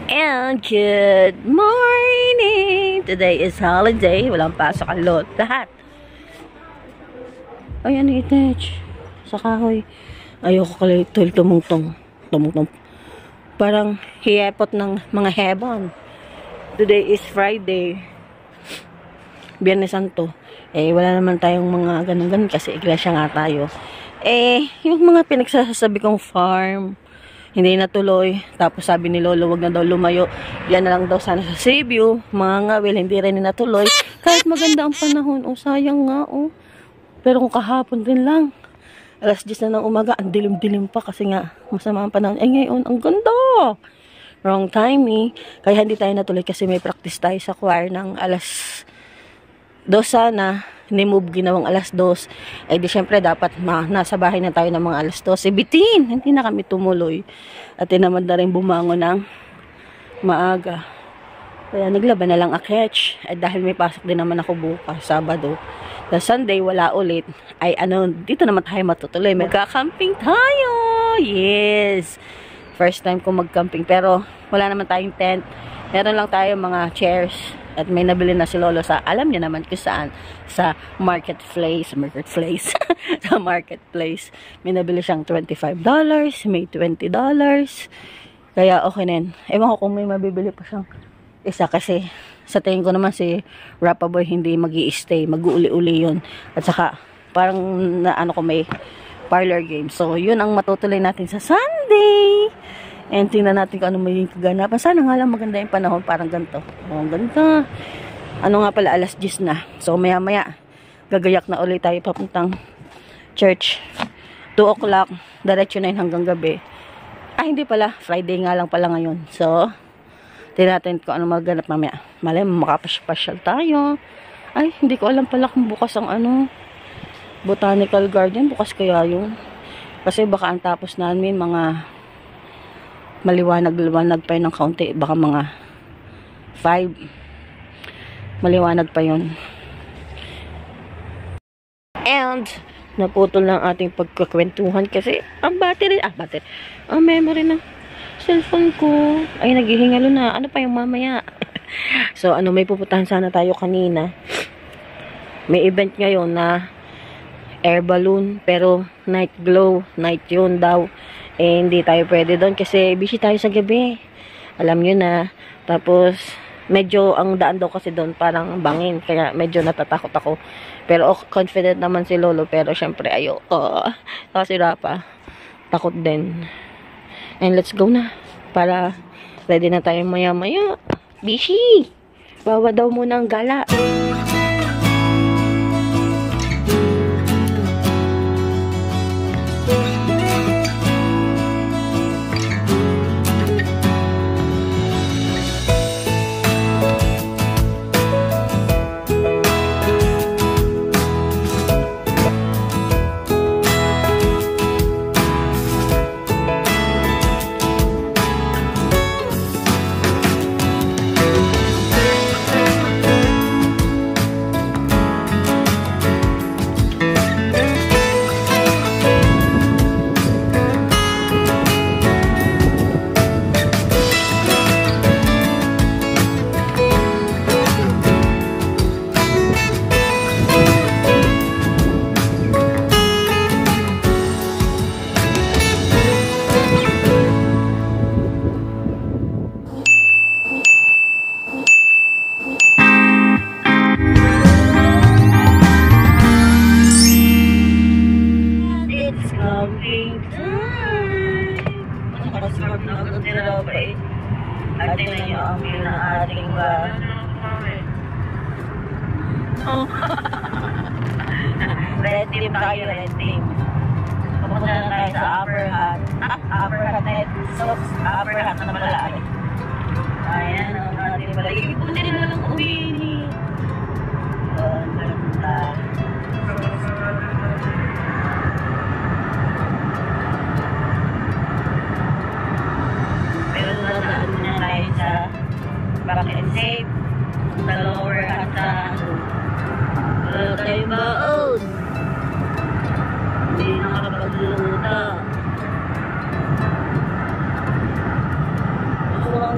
And good morning! Today is holiday. Walang pasok ang lahat. Ayan, itech. Sa kahoy. Ayoko kalito tumungtong. Parang hiyepot ng mga hebon. Today is Friday. Biyernes Santo. Wala naman tayong mga ganun-ganun kasi iglesia nga tayo. Yung mga pinagsasabi kong farm, hindi natuloy. Tapos sabi ni Lolo, wag na daw lumayo. Yan na lang daw sana sa Cebu. Mga ngawil, hindi rin natuloy. Kahit maganda ang panahon. Sayang nga, Pero kung kahapon din lang. Alas 10 na ng umaga, ang dilim-dilim pa kasi nga masama ang panahon. Ngayon, ang ganda. Wrong timing. Kaya hindi tayo natuloy kasi may practice tayo sa choir ng alas 2 sana. Ni-move ginawang alas 2. Di syempre dapat nasa bahay na tayo ng mga alas 12. Bitin! Hindi na kami tumuloy. At tinamad na rin bumangon ng maaga. Kaya naglaban na lang aketch. Dahil may pasok din naman ako bukas, Sabado. Sa Sunday, wala ulit. Dito naman tayo matutuloy. Magka-camping tayo! Yes! First time ko mag-camping. Pero wala naman tayong tent. Meron lang tayo mga chairs. At may nabili na si Lolo sa, alam niya naman kung saan, sa marketplace. Sa marketplace. May nabili siyang $25, may $20. Kaya okay na yun. Ewan ko kung may mabibili pa siyang isa kasi sa tingin ko naman si Rappaboy hindi mag-i-stay, mag-uuli-uli yun. At saka, parang may parlor game. So, yun ang matutuloy natin sa Sunday. And tingnan natin kung ano magiging kaganapan. Sana nga lang maganda yung panahon. Parang ganito. Ang ganda. Nga pala, alas 10 na. So, maya-maya, gagayak na ulit tayo papuntang church. 2 o'clock. Diretso na yun hanggang gabi. Hindi pala. Friday nga lang pala ngayon. So, tingnan natin kung ano maganap mamaya. Malay, makapasyal tayo. Hindi ko alam pala kung bukas ang Botanical Garden. Bukas kaya yun. Kasi baka ang tapos namin mga maliwanag pa yun ng kaunti. Baka mga 5. Maliwanag pa yun. And, naputol ng ating pagkakwentuhan kasi ang battery, ang memory ng cellphone ko ay naghihingalo na. Ano pa yung mamaya? So, may pupuntahan sana tayo kanina. May event ngayon na air balloon, pero night glow, night yun daw. Hindi tayo pwede doon kasi busy tayo sa gabi. Alam nyo na. Tapos, medyo ang daan daw kasi doon parang bangin. Kaya medyo natatakot ako. Pero confident naman si Lolo. Pero syempre kasi Rapa, takot din. And let's go na. Para ready na tayo maya-maya. Busy! Bawa daw muna ang gala. At tingnan nyo ang view ng ating red team tayo, red team. Pupunta na tayo sa upper hat. Upper hat na pala. Ayan ang ating balay. Pupunta na lang uwi. Ang ganda. Pero nadaan na tayo sa back and safe. Sa lower hat na wala tayong baon. Hindi nakapagluta. Ako ang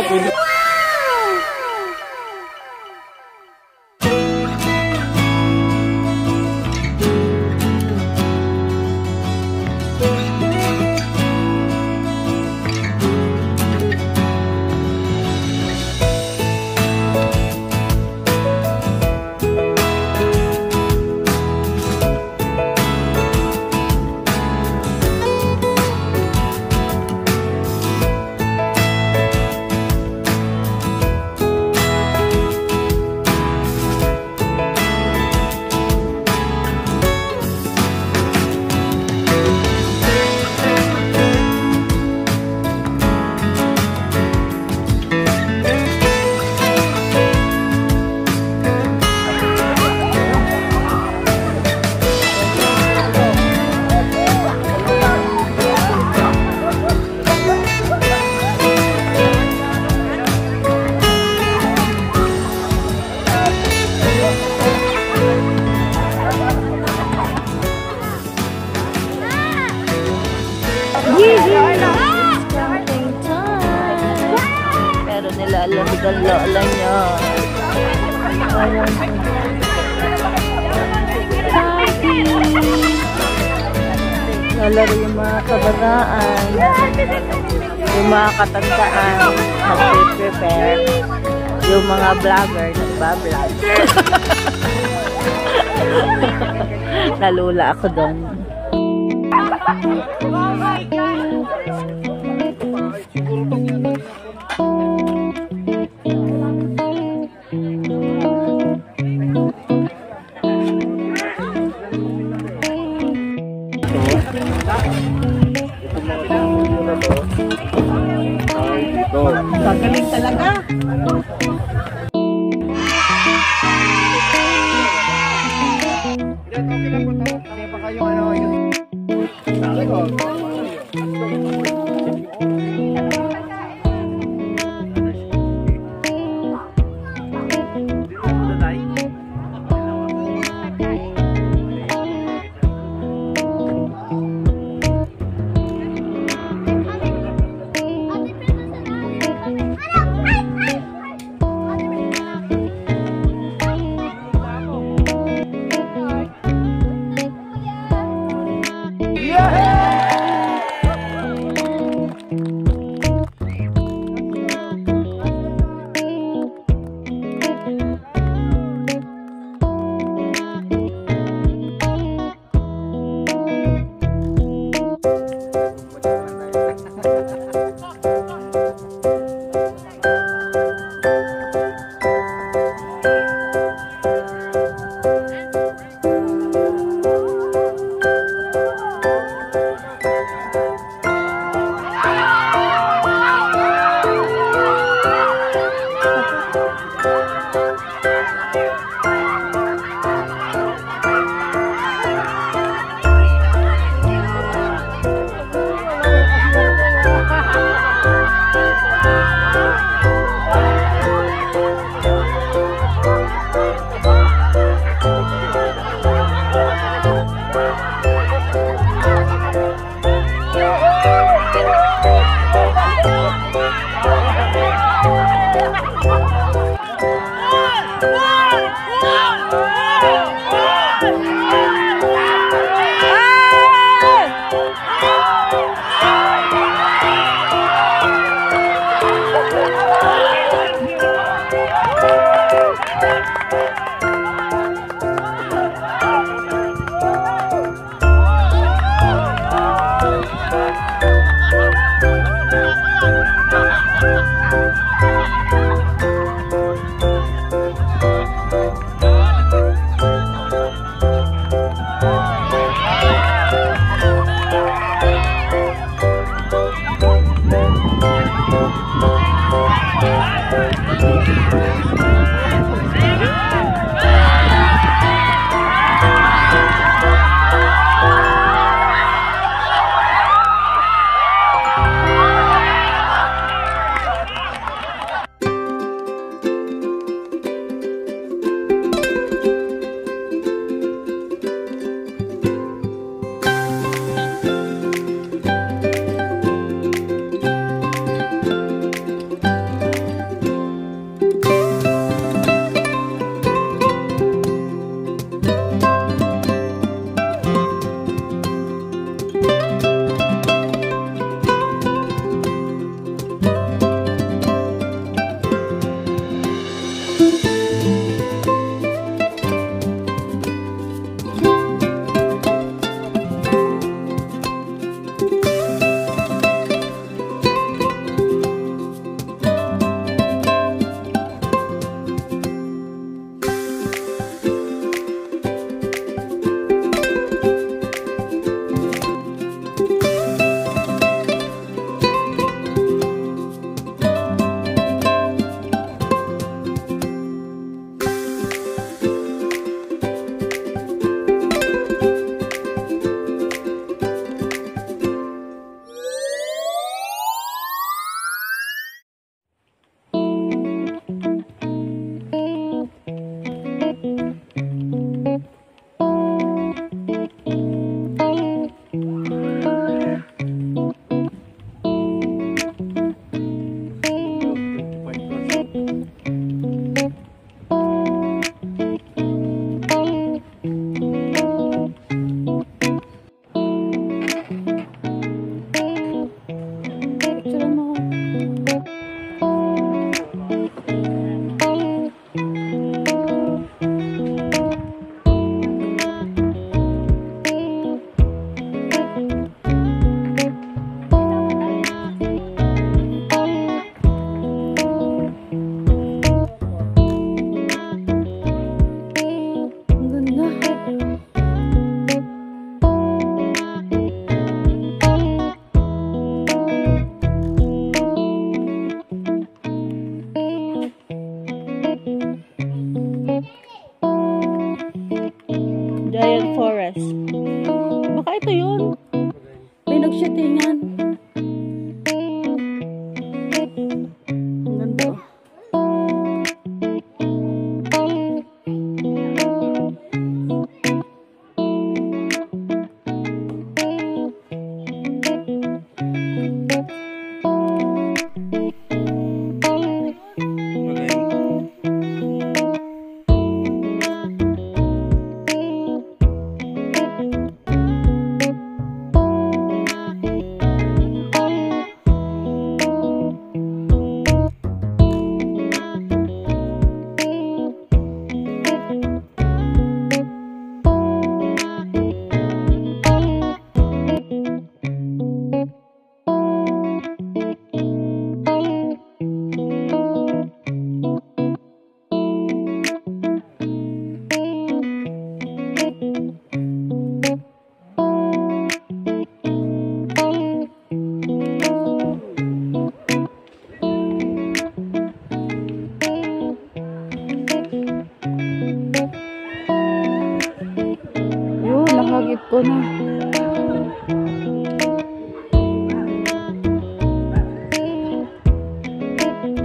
pwede. Pero nilalamig ang lola niya. Lalaro yung mga kabataan, yung mga katandaan, nag-prepare, yung mga vlogger, nagbablog. Nalula ako doon. Gagaling talaga. dito. Nakagip ko na.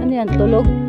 Ano yan? Tulog?